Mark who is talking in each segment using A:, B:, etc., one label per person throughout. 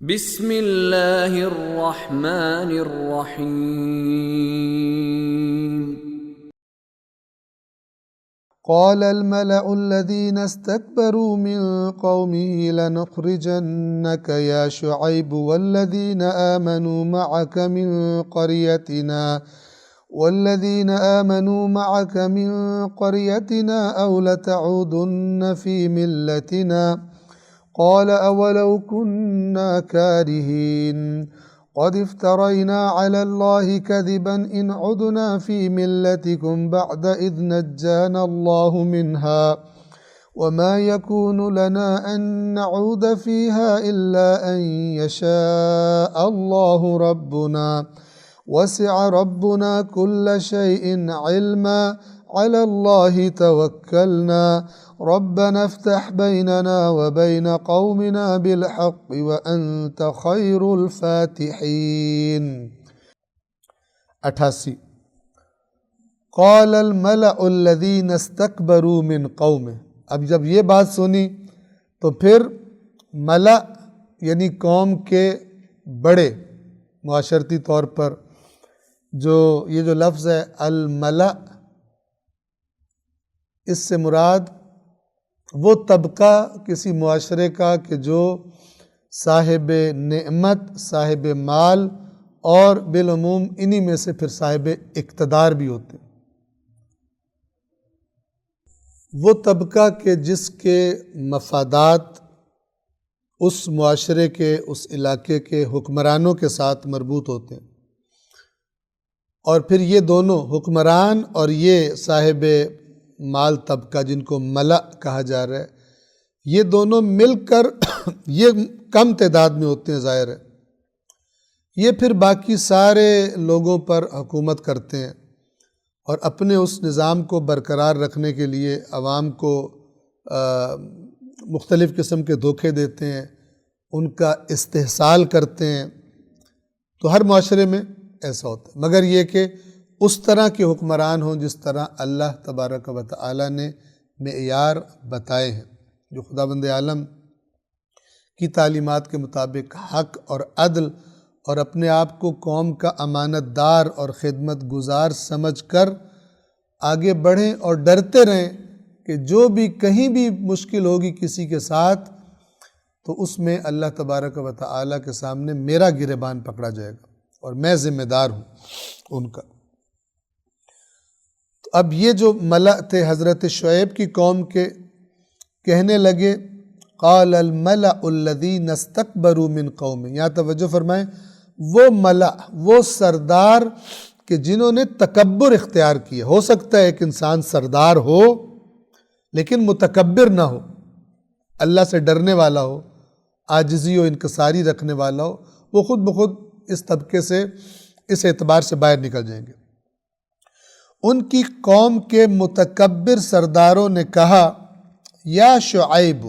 A: بسم اللہ الرحمن الرحیم
B: قال الملأ الذين استكبروا من قومه لنخرجنك يا شعيب والذين آمنوا معك من قريتنا أو لتعودن في ملتنا قال أولو كنا كارهين قد افترينا على الله كذبا إن عدنا في ملتكم بعد إذ نجانا الله منها وما يكون لنا أن نعود فيها إلا أن يشاء الله ربنا وسع ربنا كل شيء علما على الله توكلنا ربنا افتح بيننا وبين قومنا بالحق وأنت خير الفاتحين 88 قال الملأ الذين استكبروا من قومه. اب جب یہ بات سنی تو پھر ملأ یعنی قوم کے بڑے معاشرتی طور پر یہ جو لفظ ہے الملأ، اس سے مراد وہ طبقہ کسی معاشرے کا کہ جو صاحب نعمت، صاحب مال اور بالعموم انہی میں سے پھر صاحب اقتدار بھی ہوتے ہیں، وہ طبقہ کہ جس کے مفادات اس معاشرے کے، اس علاقے کے حکمرانوں کے ساتھ مربوط ہوتے ہیں، اور پھر یہ دونوں حکمران اور یہ صاحب مال طبقہ جن کو ملأ کہا جا رہا ہے، یہ دونوں مل کر یہ کم تعداد میں ہوتے ہیں، ظاہر ہے یہ پھر باقی سارے لوگوں پر حکومت کرتے ہیں اور اپنے اس نظام کو برقرار رکھنے کے لیے عوام کو مختلف قسم کے دھوکے دیتے ہیں، ان کا استحصال کرتے ہیں۔ تو ہر معاشرے میں ایسا ہوتا ہے، مگر یہ کہ اس طرح کے حکمران ہوں جس طرح اللہ تبارک و تعالی نے معیار بتائے ہیں، جو خداوند عالم کی تعلیمات کے مطابق حق اور عدل اور اپنے آپ کو قوم کا امانت دار اور خدمت گزار سمجھ کر آگے بڑھیں اور ڈرتے رہیں کہ جو بھی کہیں بھی مشکل ہوگی کسی کے ساتھ تو اس میں اللہ تبارک و تعالی کے سامنے میرا گریبان پکڑا جائے گا اور میں ذمہ دار ہوں ان کا۔ اب یہ جو ملأ تھے حضرت شعیب کی قوم کے، کہنے لگے قال الملأ الذین استکبروا من قوم، یہاں توجہ فرمائیں، وہ ملأ، وہ سردار کہ جنہوں نے تکبر اختیار کیا۔ ہو سکتا ہے ایک انسان سردار ہو لیکن متکبر نہ ہو، اللہ سے ڈرنے والا ہو، عاجزی و انکساری رکھنے والا ہو، وہ خود بخود اس طبقے سے، اس اعتبار سے باہر نکل جائیں گے۔ ان کی قوم کے متکبر سرداروں نے کہا یا شعیب،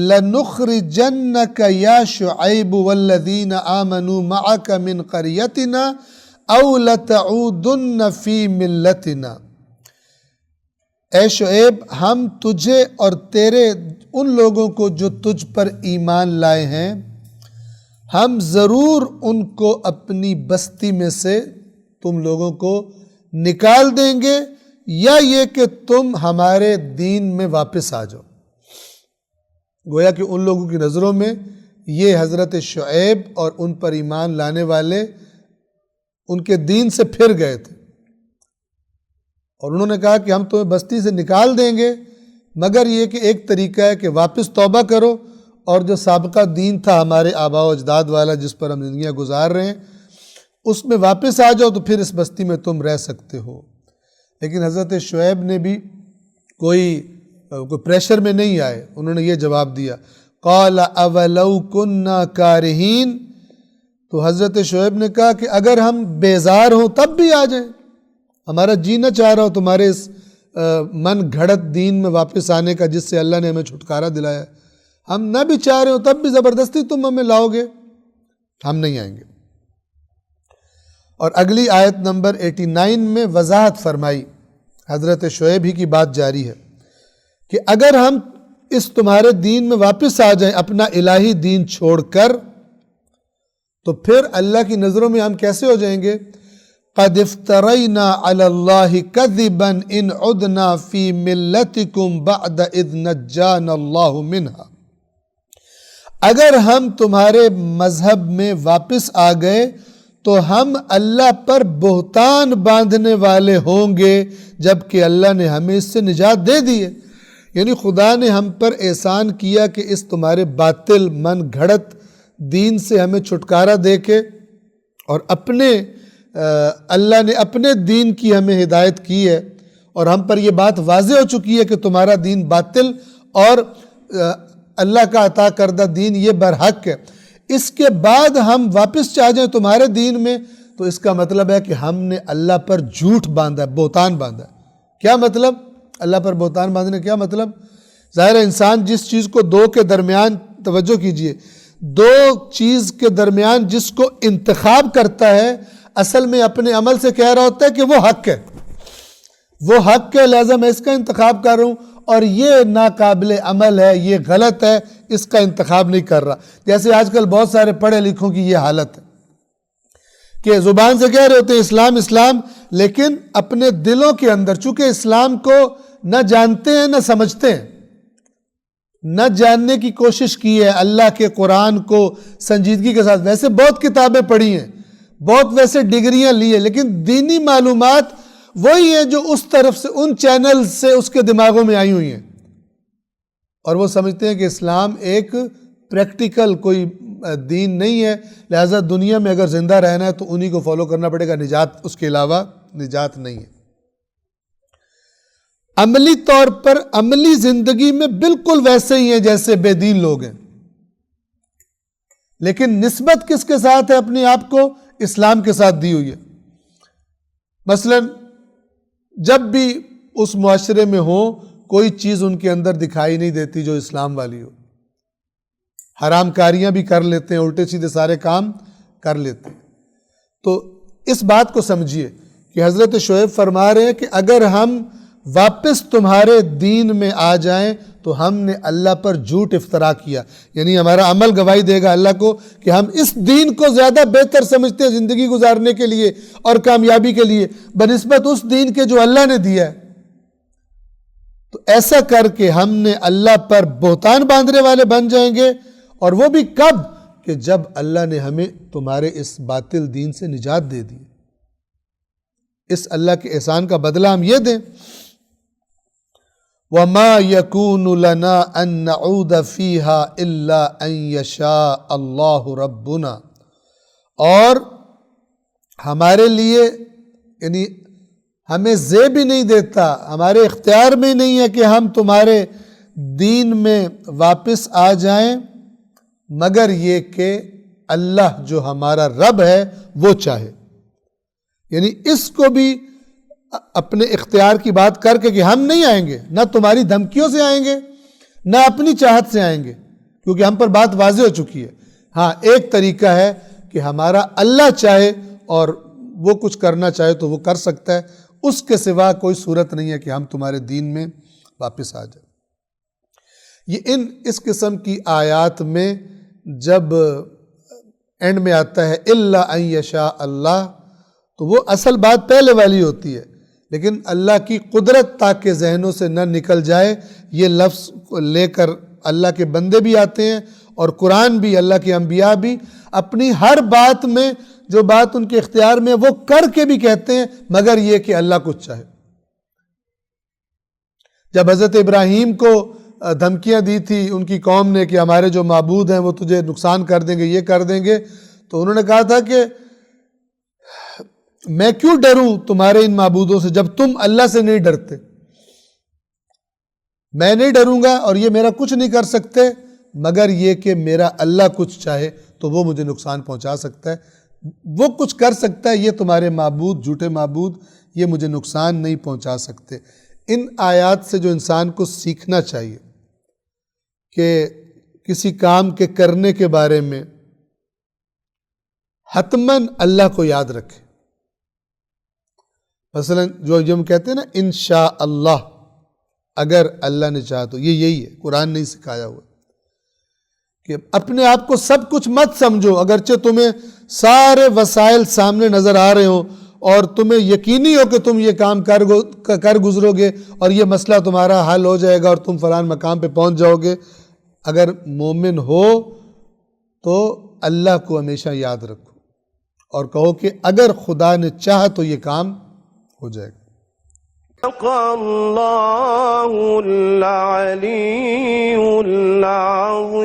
B: لَنُخْرِجَنَّكَ یا شعیب وَالَّذِينَ آمَنُوا مَعَكَ مِنْ قَرْيَتِنَا أَوْ لَتَعُودُنَّ فِي مِلَّتِنَا۔ اے شعیب، ہم تجھے اور تیرے ان لوگوں کو جو تجھ پر ایمان لائے ہیں، ہم ضرور ان کو اپنی بستی میں سے تم لوگوں کو نکال دیں گے، یا یہ کہ تم ہمارے دین میں واپس آ جاؤ۔ گویا کہ ان لوگوں کی نظروں میں یہ حضرت شعیب اور ان پر ایمان لانے والے ان کے دین سے پھر گئے تھے، اور انہوں نے کہا کہ ہم تمہیں بستی سے نکال دیں گے، مگر یہ کہ ایک طریقہ ہے کہ واپس توبہ کرو اور جو سابقہ دین تھا ہمارے آباء و اجداد والا جس پر ہم زندگیاں گزار رہے ہیں اس میں واپس آ جاؤ، تو پھر اس بستی میں تم رہ سکتے ہو۔ لیکن حضرت شعیب نے بھی کوئی پریشر میں نہیں آئے، انہوں نے یہ جواب دیا قال اولو کنا کارہین، تو حضرت شعیب نے کہا کہ اگر ہم بیزار ہوں تب بھی آ جائیں، ہمارا جی نہ چاہ رہا ہو تمہارے اس من گھڑت دین میں واپس آنے کا جس سے اللہ نے ہمیں چھٹکارا دلایا، ہم نہ بھی چاہ رہے ہو تب بھی زبردستی تم ہمیں لاؤ گے، ہم نہیں آئیں گے۔ اور اگلی آیت نمبر 89 میں وضاحت فرمائی، حضرت شعیب ہی کی بات جاری ہے کہ اگر ہم اس تمہارے دین میں واپس آ جائیں اپنا الہی دین چھوڑ کر، تو پھر اللہ کی نظروں میں ہم کیسے ہو جائیں گے؟ قد افترینا علی اللہ کذبا ان عدنا فی ملتکم بعد اذ نجانا اللہ منہا، اگر ہم تمہارے مذہب میں واپس آ گئے تو ہم اللہ پر بہتان باندھنے والے ہوں گے جبکہ اللہ نے ہمیں اس سے نجات دے دی ہے۔ یعنی خدا نے ہم پر احسان کیا کہ اس تمہارے باطل من گھڑت دین سے ہمیں چھٹکارا دے کے، اور اللہ نے اپنے دین کی ہمیں ہدایت کی ہے، اور ہم پر یہ بات واضح ہو چکی ہے کہ تمہارا دین باطل اور اللہ کا عطا کردہ دین یہ برحق ہے۔ اس کے بعد ہم واپس چاہ جائیں تمہارے دین میں، تو اس کا مطلب ہے کہ ہم نے اللہ پر جھوٹ باندھا ہے، بہتان باندھا ہے۔ کیا مطلب؟ اللہ پر بہتان باندھنے کیا مطلب؟ ظاہر ہے انسان جس چیز کو دو کے درمیان، توجہ کیجئے، دو چیز کے درمیان جس کو انتخاب کرتا ہے، اصل میں اپنے عمل سے کہہ رہا ہوتا ہے کہ وہ حق ہے، وہ حق ہے، لہذا میں اس کا انتخاب کر رہا ہوں، اور یہ ناقابل عمل ہے، یہ غلط ہے، اس کا انتخاب نہیں کر رہا۔ جیسے آج کل بہت سارے پڑھے لکھوں کی یہ حالت ہے کہ زبان سے کہہ رہے ہوتے ہیں اسلام اسلام، لیکن اپنے دلوں کے اندر چونکہ اسلام کو نہ جانتے ہیں نہ سمجھتے ہیں، نہ جاننے کی کوشش کی ہے اللہ کے قرآن کو سنجیدگی کے ساتھ، ویسے بہت کتابیں پڑھی ہیں، بہت ویسے ڈگریاں لی ہیں، لیکن دینی معلومات وہی ہیں جو اس طرف سے، ان چینل سے اس کے دماغوں میں آئی ہوئی ہیں، اور وہ سمجھتے ہیں کہ اسلام ایک پریکٹیکل کوئی دین نہیں ہے، لہذا دنیا میں اگر زندہ رہنا ہے تو انہی کو فالو کرنا پڑے گا، نجات اس کے علاوہ نجات نہیں ہے۔ عملی طور پر عملی زندگی میں بالکل ویسے ہی ہیں جیسے بے دین لوگ ہیں، لیکن نسبت کس کے ساتھ ہے اپنے آپ کو؟ اسلام کے ساتھ دی ہوئی ہے۔ مثلا جب بھی اس معاشرے میں ہو، کوئی چیز ان کے اندر دکھائی نہیں دیتی جو اسلام والی ہو، حرام کاریاں بھی کر لیتے ہیں، الٹے سیدھے سارے کام کر لیتے ہیں۔ تو اس بات کو سمجھیے کہ حضرت شعیب فرما رہے ہیں کہ اگر ہم واپس تمہارے دین میں آ جائیں تو ہم نے اللہ پر جھوٹ افترا کیا، یعنی ہمارا عمل گواہی دے گا اللہ کو کہ ہم اس دین کو زیادہ بہتر سمجھتے ہیں زندگی گزارنے کے لیے اور کامیابی کے لیے بنسبت اس دین کے جو اللہ نے دیا ہے۔ تو ایسا کر کے ہم نے اللہ پر بہتان باندھنے والے بن جائیں گے، اور وہ بھی کب؟ کہ جب اللہ نے ہمیں تمہارے اس باطل دین سے نجات دے دی۔ اس اللہ کے احسان کا بدلہ ہم یہ دیں۔ وَمَا يَكُونُ لَنَا أَن نَعُودَ فِيهَا إِلَّا أَن يَشَاءَ اللَّهُ رَبُّنَا، اور ہمارے لیے یعنی ہمیں زے بھی نہیں دیتا، ہمارے اختیار میں نہیں ہے کہ ہم تمہارے دین میں واپس آ جائیں، مگر یہ کہ اللہ جو ہمارا رب ہے وہ چاہے۔ یعنی اس کو بھی اپنے اختیار کی بات کر کے کہ ہم نہیں آئیں گے، نہ تمہاری دھمکیوں سے آئیں گے نہ اپنی چاہت سے آئیں گے، کیونکہ ہم پر بات واضح ہو چکی ہے۔ ہاں ایک طریقہ ہے کہ ہمارا اللہ چاہے اور وہ کچھ کرنا چاہے تو وہ کر سکتا ہے، اس کے سوا کوئی صورت نہیں ہے کہ ہم تمہارے دین میں واپس آ جائیں۔ یہ اس قسم کی آیات میں جب اینڈ میں آتا ہے الا ان یشاء اللہ، تو وہ اصل بات پہلے والی ہوتی ہے، لیکن اللہ کی قدرت تاکہ ذہنوں سے نہ نکل جائے، یہ لفظ لے کر اللہ کے بندے بھی آتے ہیں، اور قرآن بھی، اللہ کے انبیاء بھی اپنی ہر بات میں جو بات ان کے اختیار میں وہ کر کے بھی کہتے ہیں، مگر یہ کہ اللہ کچھ چاہے۔ جب حضرت ابراہیم کو دھمکیاں دی تھی ان کی قوم نے کہ ہمارے جو معبود ہیں وہ تجھے نقصان کر دیں گے، یہ کر دیں گے، تو انہوں نے کہا تھا کہ میں کیوں ڈروں تمہارے ان معبودوں سے جب تم اللہ سے نہیں ڈرتے؟ میں نہیں ڈروں گا اور یہ میرا کچھ نہیں کر سکتے، مگر یہ کہ میرا اللہ کچھ چاہے تو وہ مجھے نقصان پہنچا سکتا ہے، وہ کچھ کر سکتا ہے، یہ تمہارے معبود، جھوٹے معبود، یہ مجھے نقصان نہیں پہنچا سکتے۔ ان آیات سے جو انسان کو سیکھنا چاہیے کہ کسی کام کے کرنے کے بارے میں حتماً اللہ کو یاد رکھے۔ مثلا جو ہم کہتے ہیں نا انشاء اللہ، اگر اللہ نے چاہا تو. یہی ہے، قرآن نے سکھایا ہوا کہ اپنے آپ کو سب کچھ مت سمجھو. اگرچہ تمہیں سارے وسائل سامنے نظر آ رہے ہوں اور تمہیں یقینی ہو کہ تم یہ کام کر گزرو گے اور یہ مسئلہ تمہارا حل ہو جائے گا اور تم فلان مقام پہ پہنچ جاؤ گے، اگر مومن ہو تو اللہ کو ہمیشہ یاد رکھو اور کہو کہ اگر خدا نے چاہا تو یہ کام ہو جائے گا.
C: اللہ العلی العظیم.